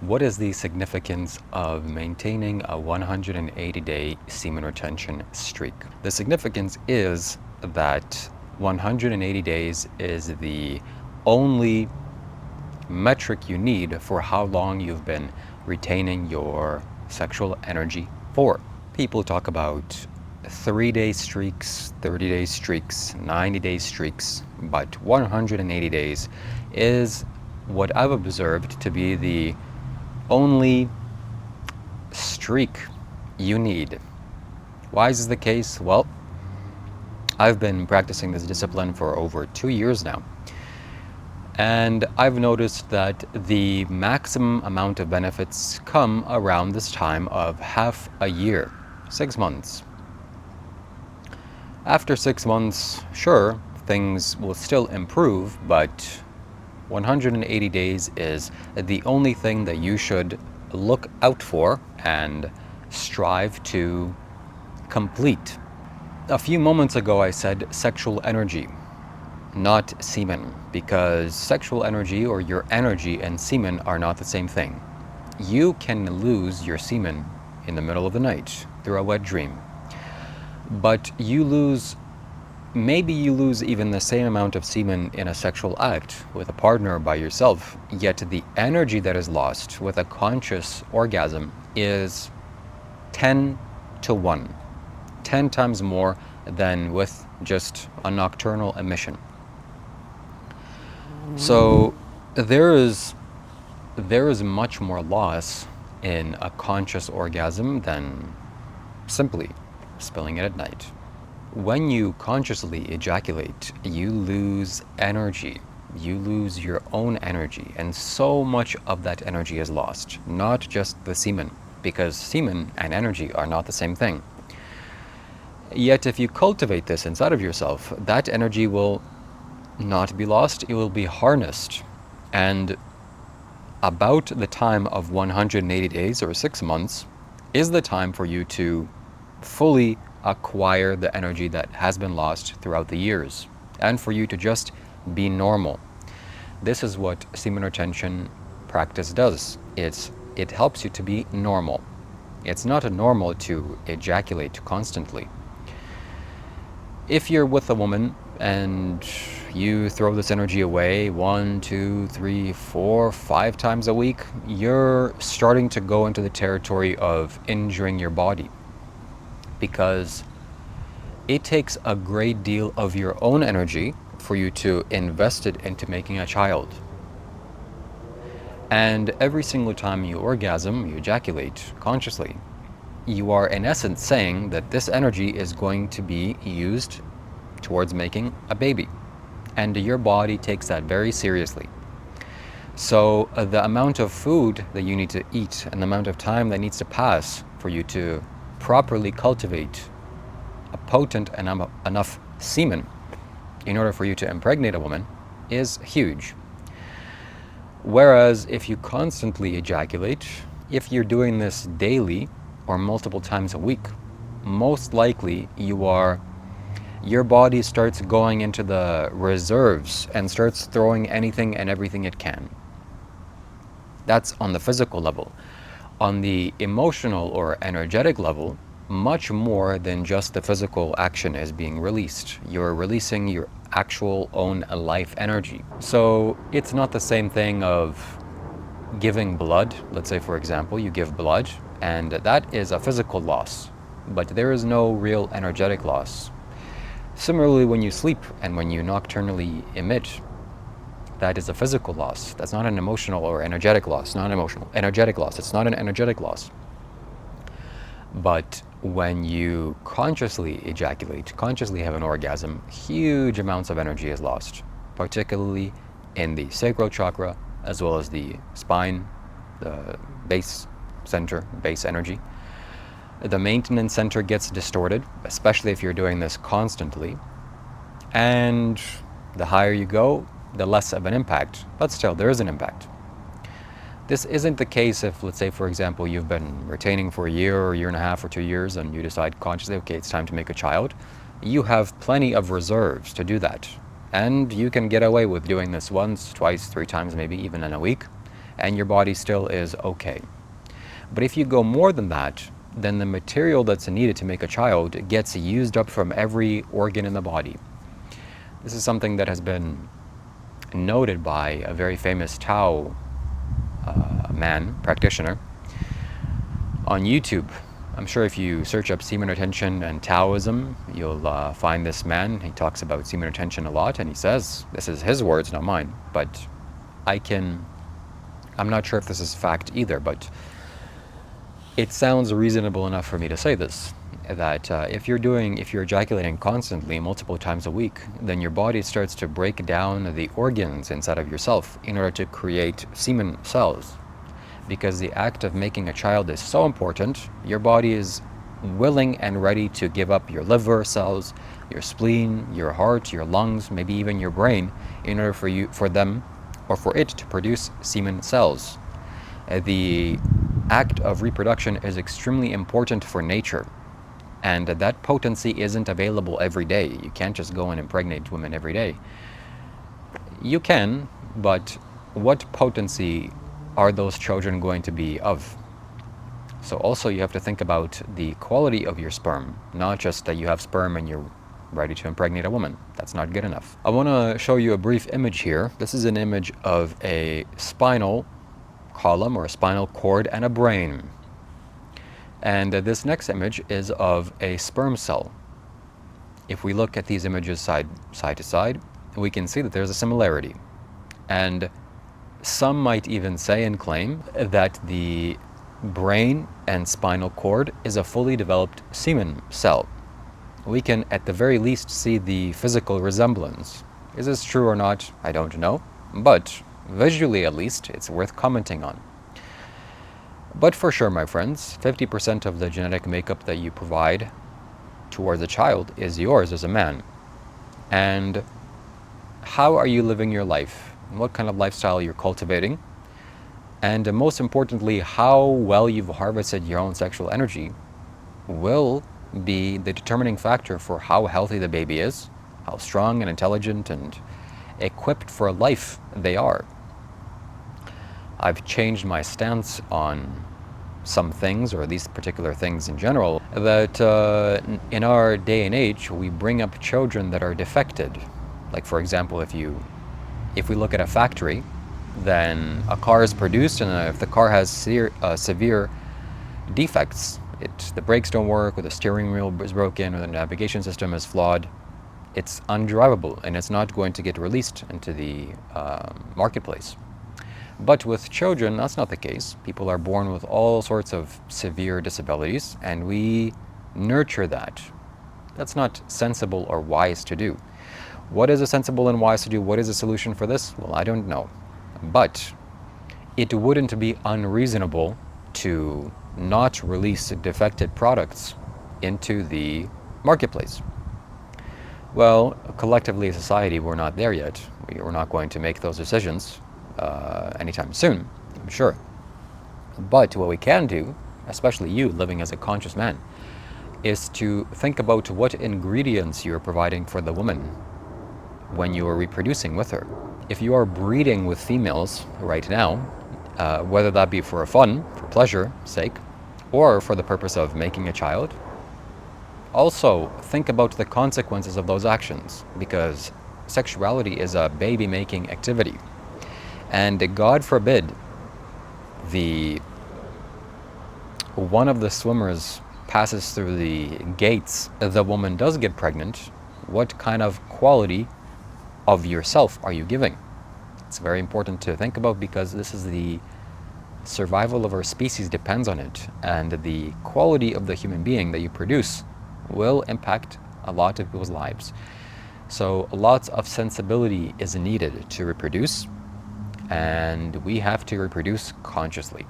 What is the significance of maintaining a 180-day semen retention streak? The significance is that 180 days is the only metric you need for how long you've been retaining your sexual energy for. People talk about 3-day streaks, 30-day streaks, 90-day streaks, but 180 days is what I've observed to be the only streak you need. Why is this the case? Well, I've been practicing this discipline for over 2 years now, and I've noticed that the maximum amount of benefits come around this time of half a year, 6 months. After 6 months, sure, things will still improve, but 180 days is the only thing that you should look out for and strive to complete. A few moments ago I said sexual energy, not semen, because sexual energy or your energy and semen are not the same thing. You can lose your semen in the middle of the night through a wet dream, but maybe you lose even the same amount of semen in a sexual act with a partner or by yourself, yet the energy that is lost with a conscious orgasm is 10 to 1, 10 times more than with just a nocturnal emission. So there is much more loss in a conscious orgasm than simply spilling it at night. When you consciously ejaculate, you lose energy. You lose your own energy, and so much of that energy is lost, not just the semen, because semen and energy are not the same thing. Yet if you cultivate this inside of yourself, that energy will not be lost, it will be harnessed. And about the time of 180 days or 6 months is the time for you to fully acquire the energy that has been lost throughout the years, and for you to just be normal. This is what semen retention practice does. It helps you to be normal. It's not normal to ejaculate constantly. If you're with a woman and you throw this energy away 1, 2, 3, 4, 5 times a week, you're starting to go into the territory of injuring your body, because it takes a great deal of your own energy for you to invest it into making a child. And every single time you orgasm, you ejaculate consciously, you are in essence saying that this energy is going to be used towards making a baby. And your body takes that very seriously. So the amount of food that you need to eat and the amount of time that needs to pass for you to properly cultivate a potent and enough semen in order for you to impregnate a woman is huge. Whereas if you constantly ejaculate, if you're doing this daily or multiple times a week, most likely your body starts going into the reserves and starts throwing anything and everything it can. That's on the physical level. On the emotional or energetic level, much more than just the physical action is being released. You're releasing your actual own life energy. So it's not the same thing of giving blood. Let's say, for example, you give blood, and that is a physical loss, but there is no real energetic loss. Similarly, when you sleep and when you nocturnally emit, that is a physical loss. That's not an emotional or energetic loss. Not emotional, energetic loss. It's not an energetic loss. But when you consciously ejaculate, consciously have an orgasm, huge amounts of energy is lost, particularly in the sacral chakra, as well as the spine, the base center, base energy. The maintenance center gets distorted, especially if you're doing this constantly. And the higher you go, the less of an impact, but still there is an impact. This isn't the case if, let's say, for example, you've been retaining for a year or a year and a half or 2 years and you decide consciously, okay, it's time to make a child. You have plenty of reserves to do that. And you can get away with doing this once, twice, 3 times, maybe even in a week. and your body still is okay. But if you go more than that, then the material that's needed to make a child gets used up from every organ in the body. This is something that has been noted by a very famous Tao man, practitioner, on YouTube. I'm sure if you search up semen retention and Taoism, you'll find this man. He talks about semen retention a lot, and he says, this is his words, not mine, but I'm not sure if this is fact either, but it sounds reasonable enough for me to say this, that if you're ejaculating constantly, multiple times a week, then your body starts to break down the organs inside of yourself in order to create semen cells. Because the act of making a child is so important, your body is willing and ready to give up your liver cells, your spleen, your heart, your lungs, maybe even your brain, in order for it to produce semen cells. The act of reproduction is extremely important for nature, and that potency isn't available every day. You can't just go and impregnate women every day. You can, but what potency are those children going to be of? So also you have to think about the quality of your sperm, not just that you have sperm and you're ready to impregnate a woman. That's not good enough. I want to show you a brief image here. This is an image of a spinal column or a spinal cord and a brain. And this next image is of a sperm cell. If we look at these images side to side, we can see that there's a similarity. And some might even say and claim that the brain and spinal cord is a fully developed semen cell. We can at the very least see the physical resemblance. Is this true or not? I don't know, but visually at least it's worth commenting on. But for sure, my friends, 50% of the genetic makeup that you provide towards a child is yours as a man. And how are you living your life? What kind of lifestyle you're cultivating? And most importantly, how well you've harvested your own sexual energy will be the determining factor for how healthy the baby is, how strong and intelligent and equipped for life they are. I've changed my stance on some things, or these particular things in general, that in our day and age, we bring up children that are defected. Like, for example, if we look at a factory, then a car is produced, and if the car has severe defects, the brakes don't work, or the steering wheel is broken, or the navigation system is flawed, it's undrivable, and it's not going to get released into the marketplace. But with children, that's not the case. People are born with all sorts of severe disabilities, and we nurture that. That's not sensible or wise to do. What is a sensible and wise to do? What is a solution for this? Well, I don't know. But it wouldn't be unreasonable to not release defective products into the marketplace. Well, collectively as a society, we're not there yet. We're not going to make those decisions anytime soon, I'm sure. But what we can do, especially you living as a conscious man, is to think about what ingredients you're providing for the woman when you are reproducing with her. If you are breeding with females right now, whether that be for fun, for pleasure sake, or for the purpose of making a child, also think about the consequences of those actions, because sexuality is a baby-making activity. And God forbid one of the swimmers passes through the gates, the woman does get pregnant, what kind of quality of yourself are you giving? It's very important to think about, because this is the survival of our species depends on it, and the quality of the human being that you produce will impact a lot of people's lives. So lots of sensibility is needed to reproduce, and we have to reproduce consciously.